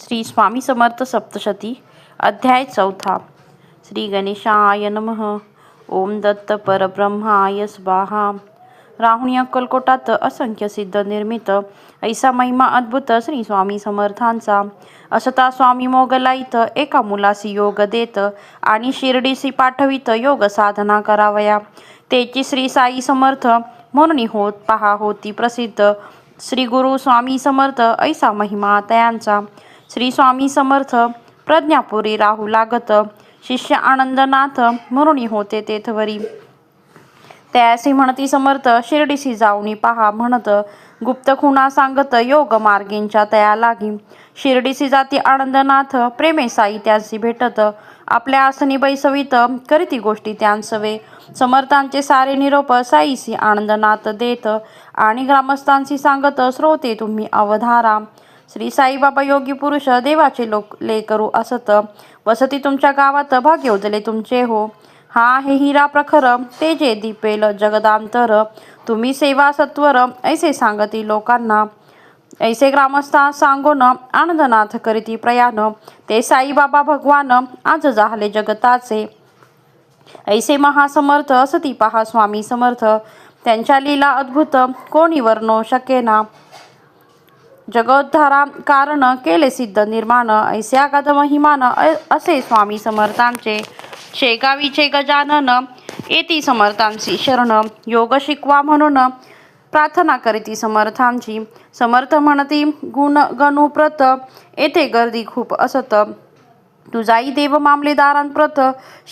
श्री स्वामी समर्थ सप्तशती अध्याय 4. श्री गणेशाय नमः. ओम दत्त परब्रह्माय स्वाहा. राहुणी अक्कलकोटात असंख्य सिद्ध निर्मित ऐसा महिमा अद्भुत श्री स्वामी समर्थांचा. असता स्वामी मोगलाईत एका मुलासी योग देत आणि शिर्डीसी पाठवित योग साधना करावया. तेची श्री साई समर्थ म्हणून होत पहा होती प्रसिद्ध. श्री गुरु स्वामी समर्थ ऐसा महिमा तयांचा. श्री स्वामी समर्थ प्रज्ञापुरी राहू लागत. शिष्य आनंदनाथ म्हणून होते तेथवरी. त्यासी म्हणती समर्थ शिर्डीसी जाऊनी पहा म्हणत. गुप्त खुणा सांगत योग मार्गींच्या तया लागी. शिर्डीसी जाती आनंदनाथ प्रेमे साई त्यांसी भेटत. आपल्या आसनी बैसवित करीती गोष्टी त्यांसवे. समर्थांचे सारे निरोप साईसी आनंदनाथ देत आणि ग्रामस्थांशी सांगत श्रोते तुम्ही अवधारा. श्री साईबाबा योगी पुरुष देवाचे लोक लेकरू असत. वसती तुमच्या गावात भाग्य उजले तुमचे हो. हा हे हिरा प्रखर ते जे दीपेल जगदांतर. तुम्ही सेवा सत्वर ऐसे सांगती लोकांना. ऐसे ग्रामस्था सांगून आनंदनाथ करीती प्रयाण. ते साईबाबा भगवान आज झाले जगताचे. ऐसे महासमर्थ असती पहा स्वामी समर्थ. त्यांच्या लीला अद्भुत कोणी वर्णो शकेना. जगोद्धारा कारण केले सिद्ध निर्माण. ऐसे अगाध महिमान असे स्वामी समर्थांचे. शेगावीचे गजानन येती समर्थांची शरण. योग शिकवा म्हणून प्रार्थना करीती समर्थांची. समर्थ म्हणती गुण गणुप्रत येथे गर्दी खूप असत. तुझाई देव मामलेदारांप्रत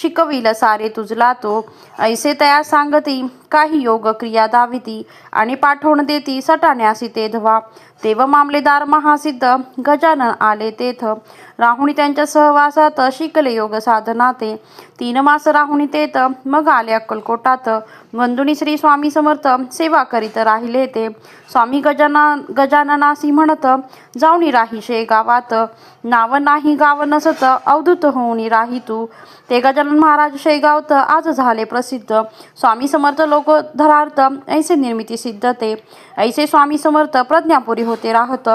शिकविल सारे तुझला तो. ऐसे तया सांगती काही योग क्रिया दाविती आणि पाठवून देती सटाण्यासी ते धवा. देव मामलेदार महासिद्ध गजानन आले तेथ. राहुणी त्यांच्या सहवासात शिकले योग साधना ते. 3 मास राहुणी तेथ मग आले अक्कलकोटात. वंदुनी श्री स्वामी समर्थ सेवा करीत राहिले ते. स्वामी गजाननासी म्हणत जाऊनी राहीशे गावात. नाव नाही गाव नसत अवधूत होऊनी राही तू. ते गजानन महाराज शेगावत आज झाले प्रसिद्ध. स्वामी समर्थ लोकोद्धरार्थ ऐसे निर्मिती सिद्ध ते. ऐसे स्वामी समर्थ प्रज्ञापुरी होते राहत.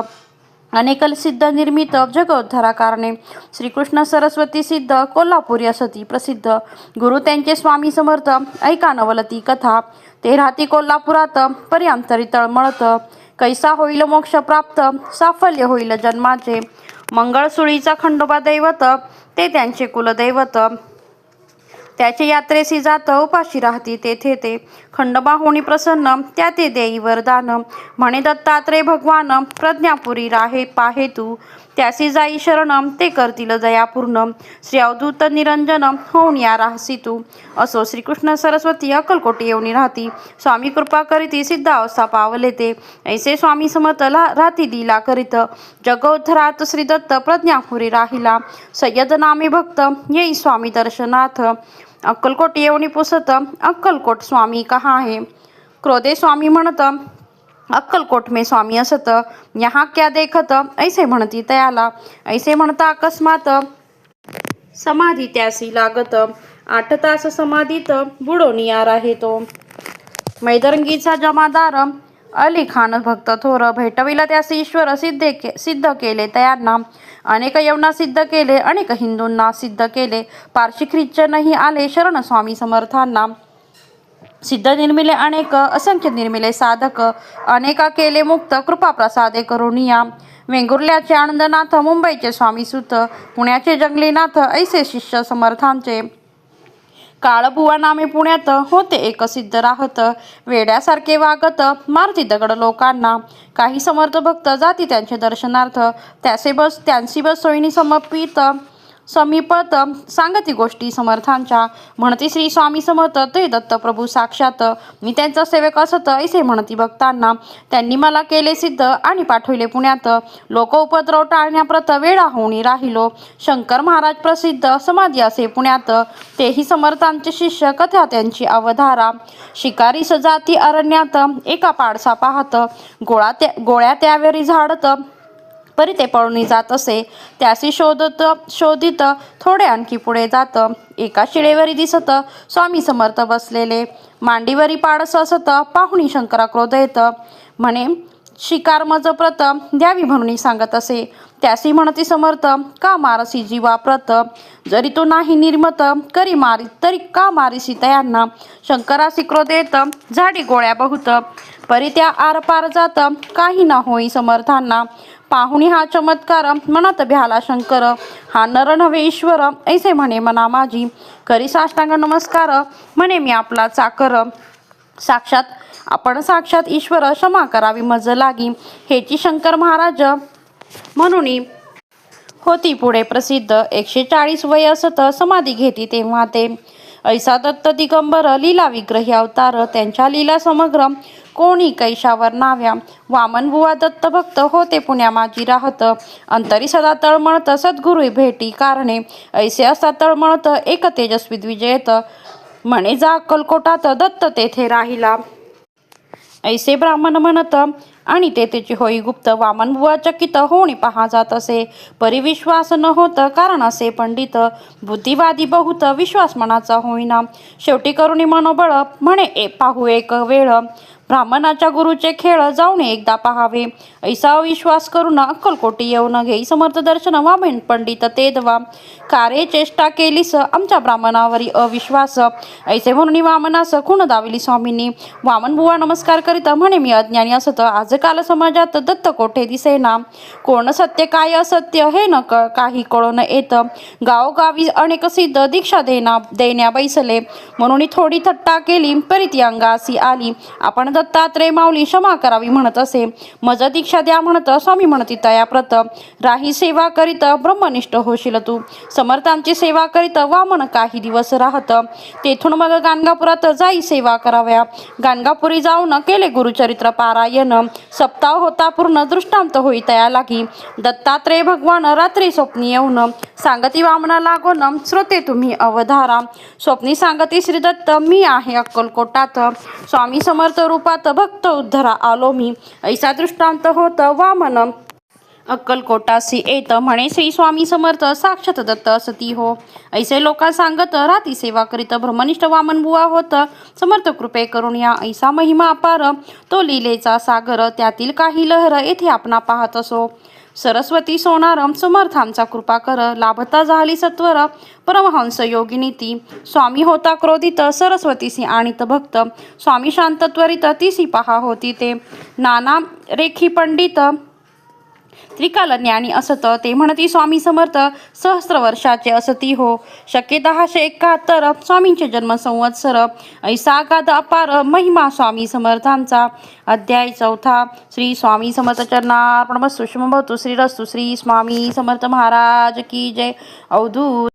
अनेक सिद्ध निर्मित जगोद्धरा कारणे. श्रीकृष्ण सरस्वती सिद्ध कोल्हापुरी असती प्रसिद्ध. गुरु त्यांचे स्वामी समर्थ ऐका नवलती कथा. ते राहती कोल्हापुरात पर्यांतरी तळमळत. कैसा होईल मोक्ष प्राप्त साफल्य होईल जन्माचे. मंगळसुळीचा खंडोबा दैवत ते त्यांचे कुलदैवत. त्याचे यात्रेसी जात उपाशी राहती तेथे ते. खंडोबा होणी प्रसन्न त्या ते देई वरदान. म्हणे दत्तात्रय भगवान प्रज्ञापुरी राहे पाहे तू. त्यासी जाई शरण ते करतील दयापूर्ण. श्री अवधूत निरंजन होऊन या राहसी तू. असो श्रीकृष्ण सरस्वती अक्कलकोटी येऊनी राहती. स्वामी कृपा करीती सिद्ध अवस्था पावले ते. ऐसे स्वामी समर्थ राहती लीला करीत. जगोद्धरात श्री दत्त प्रज्ञापुरी राहिला. सय्यद नामे भक्त येई स्वामी दर्शनाथ. अक्कलकोट येऊनी पुसत अक्कलकोट स्वामी कहा है. क्रोधे स्वामी म्हणत अक्कलकोट में स्वामी असत. यहाँ क्या देखत ऐसे म्हणती तयाला. ऐसे म्हणता अकस्मात समाधी त्यासी लागत. 8 तास समाधीत बुडोनिया राहे तो. मैदरंगीचा जमादार अली खान भक्त थोर. भेटविला त्यास ईश्वर सिद्ध केले तयांना. अनेक यवना सिद्ध केले अनेक हिंदूंना सिद्ध केले. पारशी ख्रिश्चनही आले शरण स्वामी समर्थांना. सिद्ध निर्मिले अनेक असंख्य निर्मिले साधक. अनेका केले मुक्त कृपा प्रसादे करुणिया. वेंगुर्ल्याचे आनंदनाथ मुंबईचे स्वामी सुत. पुण्याचे जंगलीनाथ ऐसे शिष्य समर्थांचे. काळबुवा नामे पुण्यात होते एक सिद्ध राहत. वेड्यासारखे वागत मारती दगड लोकांना. काही समर्थ भक्त जाती त्यांचे दर्शनार्थ. त्यांची बस सोयीनी समीपत सांगती गोष्टी समर्थांच्या. म्हणती श्री स्वामी समर्थ ते दत्त प्रभू साक्षात. मी त्यांचा सेवक असत ऐसे म्हणती भक्तांना. त्यांनी मला केले सिद्ध आणि पाठविले पुण्यात. लोक उपद्रव टाळण्याप्रत वेळा होऊनी राहिलो. शंकर महाराज प्रसिद्ध समाधी असे पुण्यात. तेही समर्थांचे शिष्य कथा त्यांची अवधारा. शिकारी सजाती अरण्यात एका पाडसा पाहत. गोळ्या त्यावेळी झाडत परी ते पळून जात असे. त्यासी शोधित थोडे आणखी पुढे जात. एका शिळेवरी दिसत स्वामी समर्थ बसलेले. मांडीवरी पाडस असत पाहुणी शंकरा क्रोध येत. म्हणे शिकार मज प्रत द्यावी म्हणून सांगत असे. त्यासी म्हणती समर्थ, का मारसी जीवा प्रत, जरी तो नाही निर्मत करी मारी तरी का मारिसी तयांना, शंकरासी क्रोध येत झाडी गोळ्या बहुत, परी त्या आरपार जात काही ना होई समर्थांना, पाहुणी हा चमत्कार म्हणत भ्याला शंकर, हा नर नव्हे ईश्वर ऐसे म्हणे मना माझी, करी साष्टांग नमस्कार म्हणे मी आपला चाकर, साक्षात ईश्वर क्षमा करावी मज लागी, हेची शंकर महाराज म्हणून होती पुढे प्रसिद्ध, 140 वय असत समाधी घेती तेव्हा ते, ऐसा दत्त दिगंबर लीला विग्रही अवतार, त्यांच्या लीला समग्र कोणी कैशावर नाव्या, वामन बुवा दत्त भक्त होते पुण्या माझी राहत, अंतरी सदा तळमळत सद्गुरू भेटी कारणे, ऐसे असता तळमळत एक तेजस्वी द्विजयत, म्हणे जा अक्कलकोटात दत्त तेथे राहिला, ऐसे ब्राह्मण म्हणत आणि तेथेची होई गुप्त, वामन बुवा चकित होणी पहा जात असे, परिविश्वास न होत कारण असे पंडित, बुद्धिवादी बहुत विश्वास मनाचा होईना, शेवटी करुणी मनोबळ म्हणे पाहू एक वेळ, ब्राह्मणाच्या गुरुचे खेळ जाऊन एकदा पहावे, ऐसा विश्वास करून अक्कलकोटी येऊन घेई समर्थ दर्शन, वामन पंडित तेदवा, कार्य चेष्टा केलीस आमच्या ब्राह्मणावरी अविश्वास, ऐसे म्हणून वामनास खूण दाविली स्वामींनी, वामन बुवा नमस्कार करीत म्हणे मी अज्ञानी असत, आजकाल समाजात दत्त कोठे दिसेना, कोण सत्य काय असत्य हे न काही कळून येत, गावोगावी अनेक सिद्ध दीक्षा देण्या बैसले, म्हणून थोडी थट्टा केली परी ती अंगासी आली, आपण दत्तात्रय माऊली क्षमा करावी म्हणत असे, मज दीक्षा द्या म्हणत स्वामी म्हणती तया प्रत, राही सेवा करीत ब्रह्मनिष्ठ होशील तू, समर्थांची सेवा करीत वामन काही दिवस राहत, तेथून मग गाणगापुरात जाई सेवा कराव्या, गाणगापुरी जाऊन केले गुरुचरित्र पारायण, सप्ताह होता पूर्ण दृष्टांत होई तया लागी, दत्तात्रय भगवान रात्री स्वप्नी येऊन, सांगती वामना लागून श्रोते तुम्ही अवधारा, स्वप्नी सांगती श्री दत्त मी आहे अक्कलकोटात, स्वामी समर्थ रूपात भक्त उद्धरा आलो मी, ऐसा दृष्टांत होत वामन अक्कलकोटासी येत, म्हणे श्री स्वामी समर्थ साक्षात दत्त असती हो, ऐसे लोका सांगत राती सेवा करीत ब्रह्मनिष्ठ वामन बुवा होत, समर्थ कृपे करून या ऐसा महिमा अपार, तो लीलेचा सागर त्यातील काही लहर येथे आपणा पाहत असो, सरस्वती सोनारम समर्थांचा कृपा कर, लाभता झाली सत्वर परमहंस योगिनी ती, स्वामी होता क्रोधित सरस्वतीसी आणित भक्त, स्वामी शांत त्वरित तिसी पहा होती ते, नाना रेखी पंडित त्रिकाल ज्ञानी असत, ते म्हणती स्वामी समर्थ सहस्र वर्षाचे असती हो, शके 1071 स्वामींचे जन्म संवत्सर, ऐसा अगाध अपार महिमा स्वामी समर्थांचा, अध्याय 4 श्री स्वामी समर्थ चरणार्पणमस्तु, शुभमस्तु, श्रीरस्तु, श्री स्वामी समर्थ महाराज की जय. अवधूत